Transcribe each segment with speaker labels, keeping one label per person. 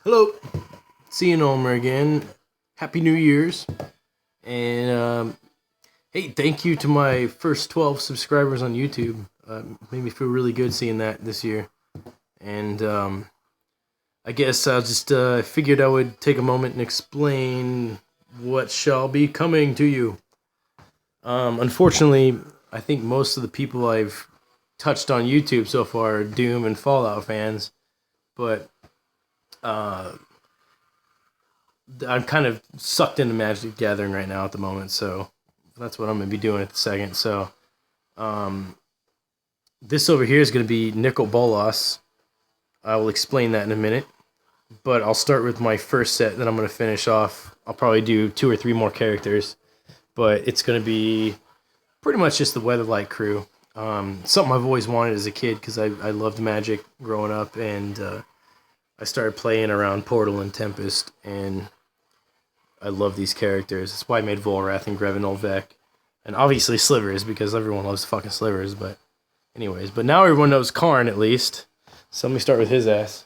Speaker 1: Hello, it's ENULMER again. Happy New Year's. And hey, thank you to my first 12 subscribers on YouTube. Made me feel really good seeing that this year. And I guess I just figured I would take a moment and explain what shall be coming to you. Unfortunately, I think most of the people I've touched on YouTube so far are Doom and Fallout fans, but I'm kind of sucked into Magic Gathering right now at the moment, so that's what I'm going to be doing at the second. So, this over here is going to be Nicol Bolas. I will explain that in a minute, but I'll start with my first set that I'm going to finish off. I'll probably do 2 or 3 more characters, but it's going to be pretty much just the weatherlight crew. Something I've always wanted as a kid because I loved Magic growing up, and I started playing around Portal and Tempest, and I love these characters. That's why I made Volrath and Greven Olvek. And obviously Slivers, because everyone loves fucking Slivers, but anyways. But now everyone knows Karn, at least. So let me start with his ass.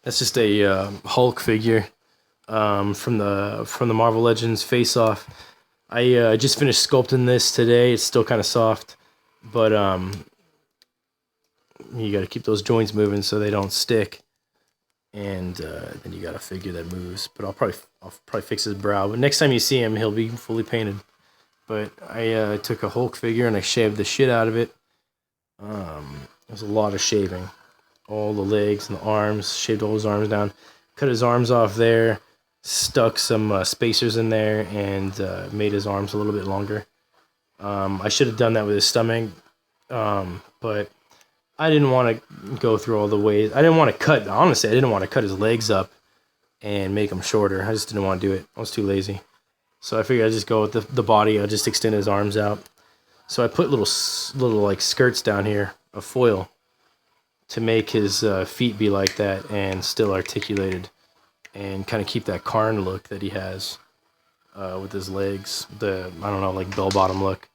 Speaker 1: That's just a Hulk figure from the Marvel Legends Face-Off. I just finished sculpting this today. It's still kind of soft, but you got to keep those joints moving so they don't stick. And then you got a figure that moves. But I'll probably fix his brow. But next time you see him, he'll be fully painted. But I took a Hulk figure and I shaved the shit out of it. There's a lot of shaving. All the legs and the arms. Shaved all his arms down. Cut his arms off there. Stuck some spacers in there and made his arms a little bit longer. I should have done that with his stomach. But I didn't want to go through all the ways. I didn't want to cut, honestly, I didn't want to cut his legs up and make them shorter. I just didn't want to do it. I was too lazy. So I figured I'd just go with the body. I'll just extend his arms out. So I put little like skirts down here of foil to make his feet be like that and still articulated and kind of keep that Karn look that he has with his legs. I don't know, like bell bottom look.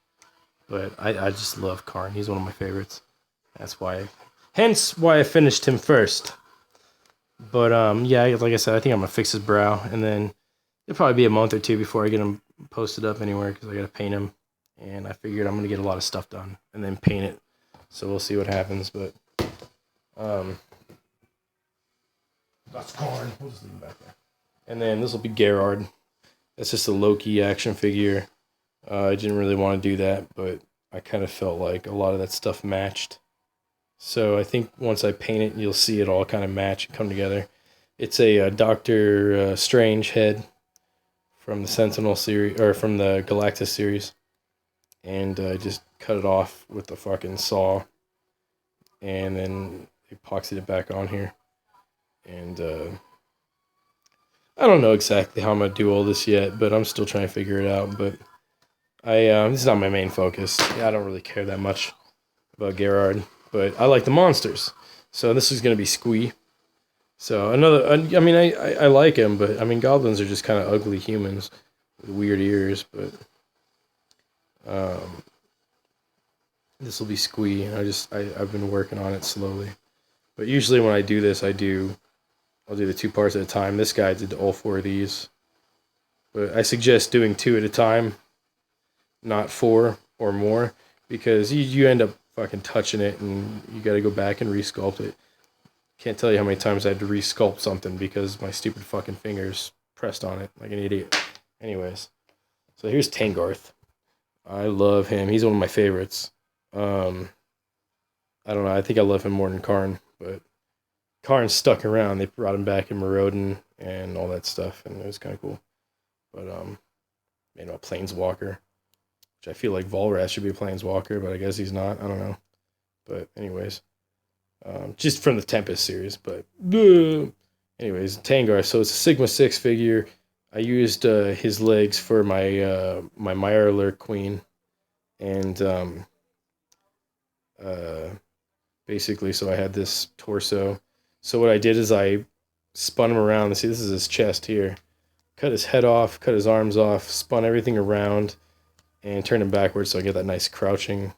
Speaker 1: But I just love Karn. He's one of my favorites. Hence why I finished him first. But yeah, like I said, I think I'm gonna fix his brow, and then it'll probably be a month or 2 before I get him posted up anywhere because I gotta paint him. And I figured I'm gonna get a lot of stuff done and then paint it. So we'll see what happens. But that's Karn. We'll just leave him back there. And then this will be Gerard. That's just a Loki action figure. I didn't really want to do that, but I kind of felt like a lot of that stuff matched. So I think once I paint it, you'll see it all kind of match and come together. It's a Doctor Strange head from the Sentinel series, or from the Galactus series. And I just cut it off with the fucking saw. And then epoxied it back on here. And I don't know exactly how I'm going to do all this yet, but I'm still trying to figure it out. But this is not my main focus. I don't really care that much about Gerard. But I like the monsters. So this is going to be Squee. So I mean, I like him, but I mean, goblins are just kind of ugly humans with weird ears. But this will be Squee. I've been working on it slowly. But usually when I do this, I'll do the 2 parts at a time. This guy did all 4 of these. But I suggest doing 2 at a time, not 4 or more, because you end up fucking touching it and you gotta go back and resculpt it. Can't tell you how many times I had to resculpt something because my stupid fucking fingers pressed on it like an idiot. Anyways, so here's Tangarth. I love him. He's one of my favorites. I don't know. I think I love him more than Karn, but Karn stuck around. They brought him back in Maraudon and all that stuff, and it was kind of cool. But made him a Planeswalker. Which I feel like Volrath should be a Planeswalker, but I guess he's not. I don't know. But anyways. Just from the Tempest series. But anyways, Tangar. So it's a Sigma 6 figure. I used his legs for my my Mirelurk Queen. And basically, so I had this torso. So what I did is I spun him around. See, this is his chest here. Cut his head off, cut his arms off, spun everything around, and turn him backwards so I get that nice crouching.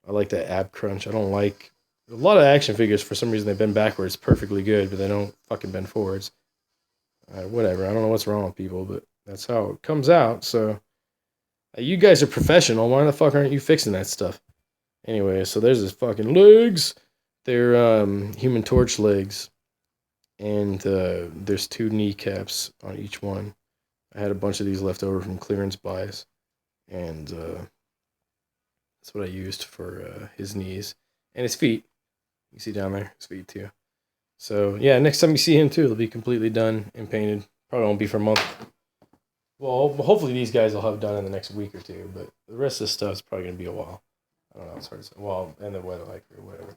Speaker 1: I like that ab crunch. I don't like A lot of action figures, for some reason, they bend backwards perfectly good, but they don't fucking bend forwards. Whatever. I don't know what's wrong with people, but that's how it comes out. So, you guys are professional. Why the fuck aren't you fixing that stuff? Anyway, so there's his fucking legs. They're Human Torch legs. And there's 2 kneecaps on each one. I had a bunch of these left over from clearance buys. And that's what I used for his knees. And his feet. You see down there, his feet too. So, yeah, next time you see him too, it'll be completely done and painted. Probably won't be for a month. Well, hopefully these guys will have done in the next week or two, but the rest of this stuff is probably going to be a while. I don't know, it's hard to say. Well, and the weatherlight or whatever.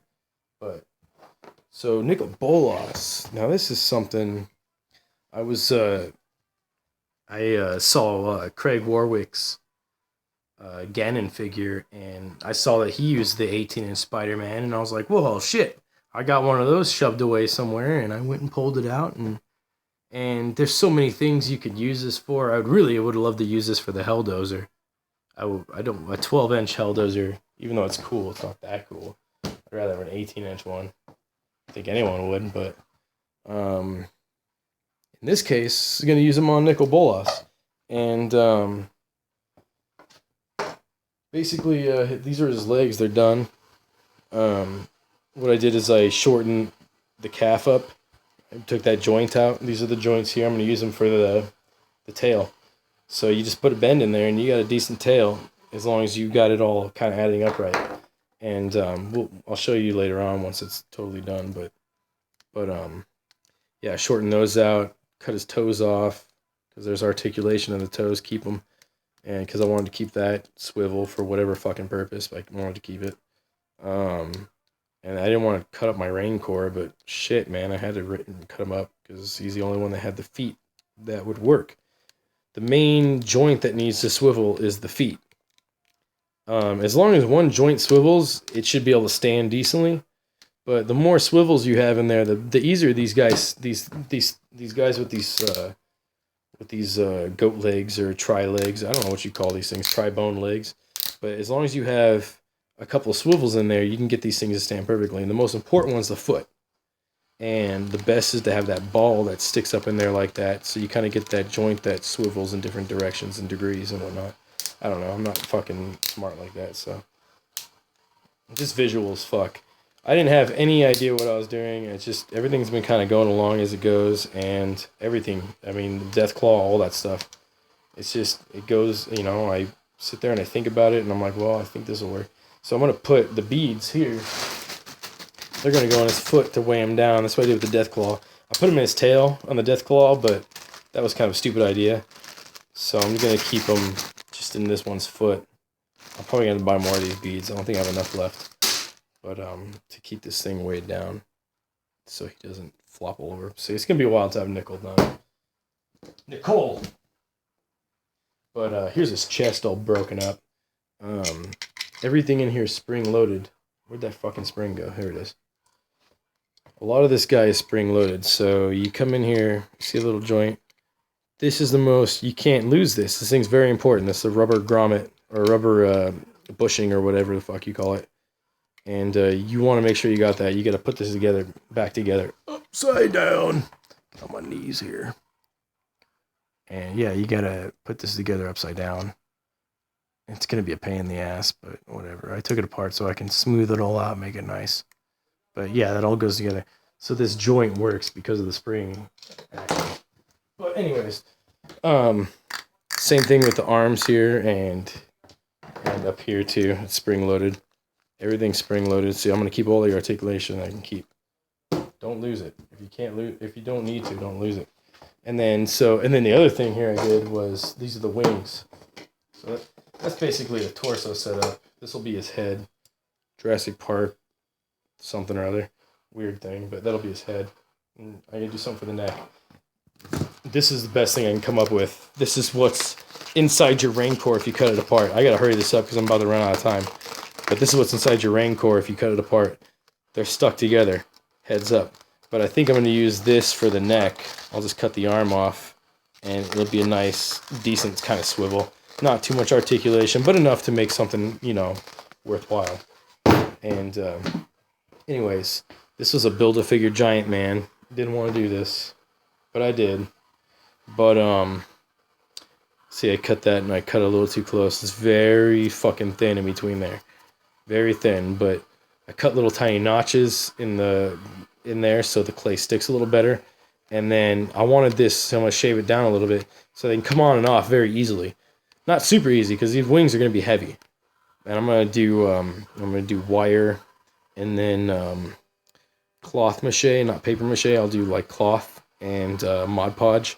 Speaker 1: But, so Nicol Bolas. Now, this is something I was, I saw Craig Warwick's Ganon figure, and I saw that he used the 18-inch Spider-Man, and I was like, whoa, shit. I got one of those shoved away somewhere, and I went and pulled it out, and there's so many things you could use this for. I would love to use this for the Helldozer. A 12-inch Helldozer, even though it's cool, it's not that cool. I'd rather have an 18-inch one. I think anyone would, but in this case, I'm going to use them on Nicol Bolas. And basically, these are his legs. They're done. What I did is I shortened the calf up. I took that joint out. These are the joints here. I'm going to use them for the tail. So you just put a bend in there, and you got a decent tail, as long as you got it all kind of adding up right. And I'll show you later on once it's totally done. But yeah, shorten those out. Cut his toes off, because there's articulation in the toes. Keep them. And because I wanted to keep that swivel for whatever fucking purpose, but I wanted to keep it. And I didn't want to cut up my Raincore, but shit, man, I had to cut him up because he's the only one that had the feet that would work. The main joint that needs to swivel is the feet. As long as one joint swivels, it should be able to stand decently. But the more swivels you have in there, the easier these guys with these goat legs or tri legs. I don't know what you call these things, tri-bone legs. But as long as you have a couple of swivels in there, you can get these things to stand perfectly. And the most important one's the foot. And the best is to have that ball that sticks up in there like that, so you kind of get that joint that swivels in different directions and degrees and whatnot. I don't know, I'm not fucking smart like that, so. Just visual as fuck. I didn't have any idea what I was doing. It's just, everything's been kind of going along as it goes, and everything. I mean, Deathclaw, all that stuff. It's just, it goes, you know, I sit there and I think about it, and I'm like, well, I think this will work. So I'm going to put the beads here. They're going to go on his foot to weigh him down. That's what I did with the Deathclaw. I put him in his tail on the Deathclaw, but that was kind of a stupid idea. So I'm going to keep him just in this one's foot. I'm probably going to buy more of these beads. I don't think I have enough left. But to keep this thing weighed down so he doesn't flop all over. So it's going to be a while to have Nicol done. Nicol! But here's his chest all broken up. Everything in here is spring-loaded. Where'd that fucking spring go? Here it is. A lot of this guy is spring-loaded. So you come in here, see a little joint. This is the most... You can't lose this. This thing's very important. This is a rubber grommet, or rubber bushing, or whatever the fuck you call it. And you want to make sure you got that. You got to put this together, back together, upside down. On my knees here. And yeah, you got to put this together upside down. It's going to be a pain in the ass, but whatever. I took it apart so I can smooth it all out, make it nice. But yeah, that all goes together. So this joint works because of the spring action. But anyways, same thing with the arms here and up here too. It's spring loaded. Everything's spring loaded. See, I'm going to keep all the articulation I can keep. Don't lose it. If you don't need to, don't lose it. And then the other thing here I did was, these are the wings. So that's basically the torso setup. This will be his head. Jurassic Park, something or other. Weird thing, but that'll be his head. And I gotta do something for the neck. This is the best thing I can come up with. This is what's inside your Raincore if you cut it apart. I gotta hurry this up because I'm about to run out of time. But this is what's inside your Raincore if you cut it apart. They're stuck together. Heads up. But I think I'm going to use this for the neck. I'll just cut the arm off, and it'll be a nice, decent kind of swivel. Not too much articulation, but enough to make something, you know, worthwhile. And Anyways, this was a Build-A-Figure giant man. Didn't want to do this, but I did. But, see, I cut that and I cut a little too close. It's very fucking thin in between there. Very thin, but I cut little tiny notches in there so the clay sticks a little better. And then I wanted this, so I'm going to shave it down a little bit so they can come on and off very easily. Not super easy because these wings are going to be heavy. And I'm going to do wire and then cloth mache, not paper mache. I'll do like cloth and Mod Podge.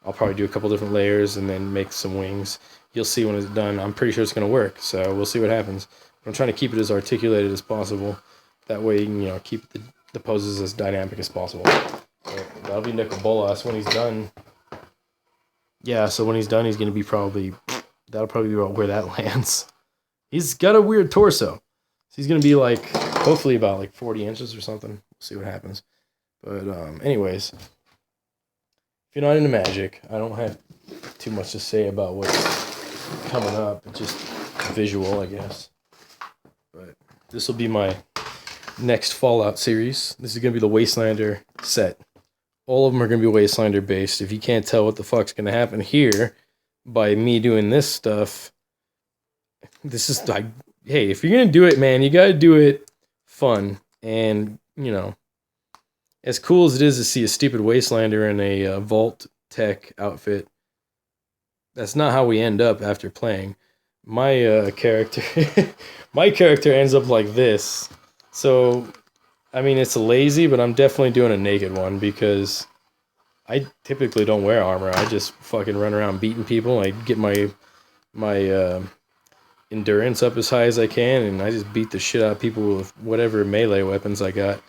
Speaker 1: I'll probably do a couple different layers and then make some wings. You'll see when it's done. I'm pretty sure it's going to work, so we'll see what happens. I'm trying to keep it as articulated as possible. That way you can, keep the poses as dynamic as possible. So that'll be Nicol Bolas when he's done. Yeah, so when he's done, he's going to be that'll probably be about where that lands. He's got a weird torso. So he's going to be like, hopefully about like 40 inches or something. We'll see what happens. But anyways, if you're not into magic, I don't have too much to say about what's coming up. It's just visual, I guess. But this will be my next Fallout series. This is going to be the Wastelander set. All of them are going to be Wastelander based. If you can't tell what the fuck's going to happen here by me doing this stuff, this is like, hey, if you're going to do it, man, you got to do it fun. And, as cool as it is to see a stupid Wastelander in a Vault Tech outfit, that's not how we end up after playing. My character my character ends up like this. So, I mean, it's lazy, but I'm definitely doing a naked one because I typically don't wear armor. I just fucking run around beating people. I get my endurance up as high as I can, and I just beat the shit out of people with whatever melee weapons I got.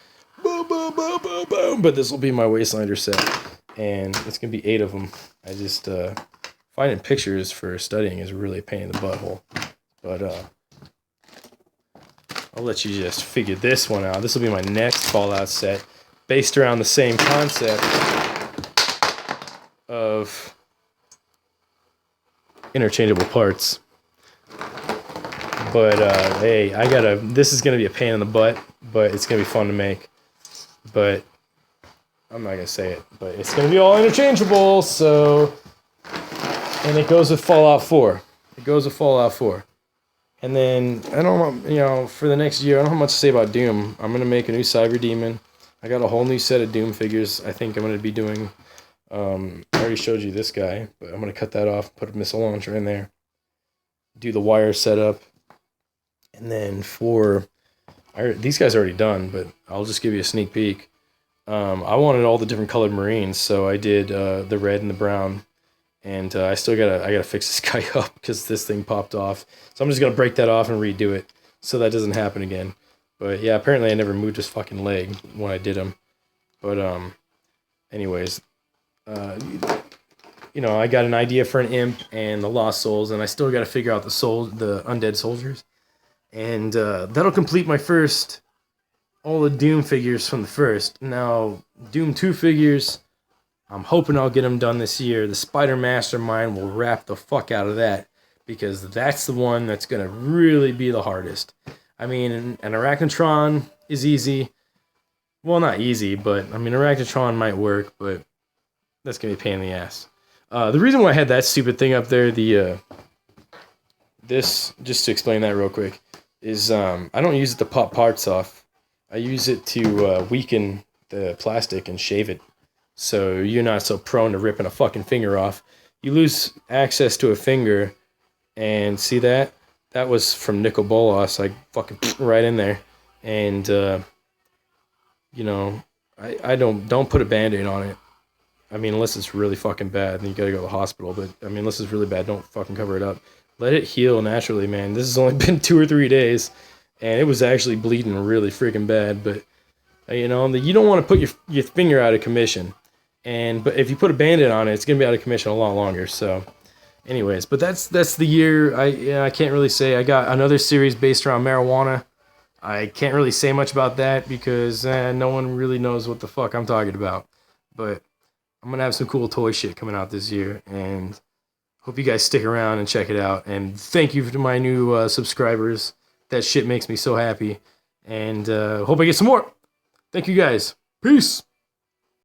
Speaker 1: Boom, boom, boom, boom, boom. But this will be my Wastelander set, and it's going to be 8 of them. I just... finding pictures for studying is really a pain in the butthole. But, I'll let you just figure this one out. This will be my next Fallout set, based around the same concept of interchangeable parts. But, hey, this is going to be a pain in the butt, but it's going to be fun to make. But, I'm not going to say it, but it's going to be all interchangeable, so... And it goes with Fallout 4. And then, I don't know, for the next year, I don't have much to say about Doom. I'm going to make a new Cyber Demon. I got a whole new set of Doom figures. I think I'm going to be doing, I already showed you this guy, but I'm going to cut that off, put a missile launcher in there, do the wire setup. And then these guys are already done, but I'll just give you a sneak peek. I wanted all the different colored Marines, so I did the red and the brown. And I gotta fix this guy up because this thing popped off. So I'm just gonna break that off and redo it so that doesn't happen again. But yeah, apparently I never moved his fucking leg when I did him. But anyways, I got an idea for an imp and the Lost Souls, and I still gotta figure out the undead soldiers, and that'll complete my all the Doom figures from the first. Now Doom 2 figures, I'm hoping I'll get them done this year. The Spider Mastermind will wrap the fuck out of that, because that's the one that's going to really be the hardest. I mean, an Arachnotron is easy. Well, not easy, but, I mean, Arachnotron might work, but that's going to be a pain in the ass. The reason why I had that stupid thing up there, this, just to explain that real quick, is I don't use it to pop parts off. I use it to weaken the plastic and shave it, so you're not so prone to ripping a fucking finger off. You lose access to a finger, and see that? That was from Nicol Bolas, like fucking right in there. And, I don't put a Band-Aid on it. I mean, unless it's really fucking bad, then you gotta go to the hospital. But, I mean, unless it's really bad, don't fucking cover it up. Let it heal naturally, man. This has only been 2 or 3 days, and it was actually bleeding really freaking bad. But, you don't want to put your finger out of commission. But if you put a Band-Aid on it, it's gonna be out of commission a lot longer. So, anyways, but that's the year. I can't really say. I got another series based around marijuana. I can't really say much about that because no one really knows what the fuck I'm talking about. But I'm gonna have some cool toy shit coming out this year, and hope you guys stick around and check it out. And thank you to my new subscribers. That shit makes me so happy. And hope I get some more. Thank you guys. Peace.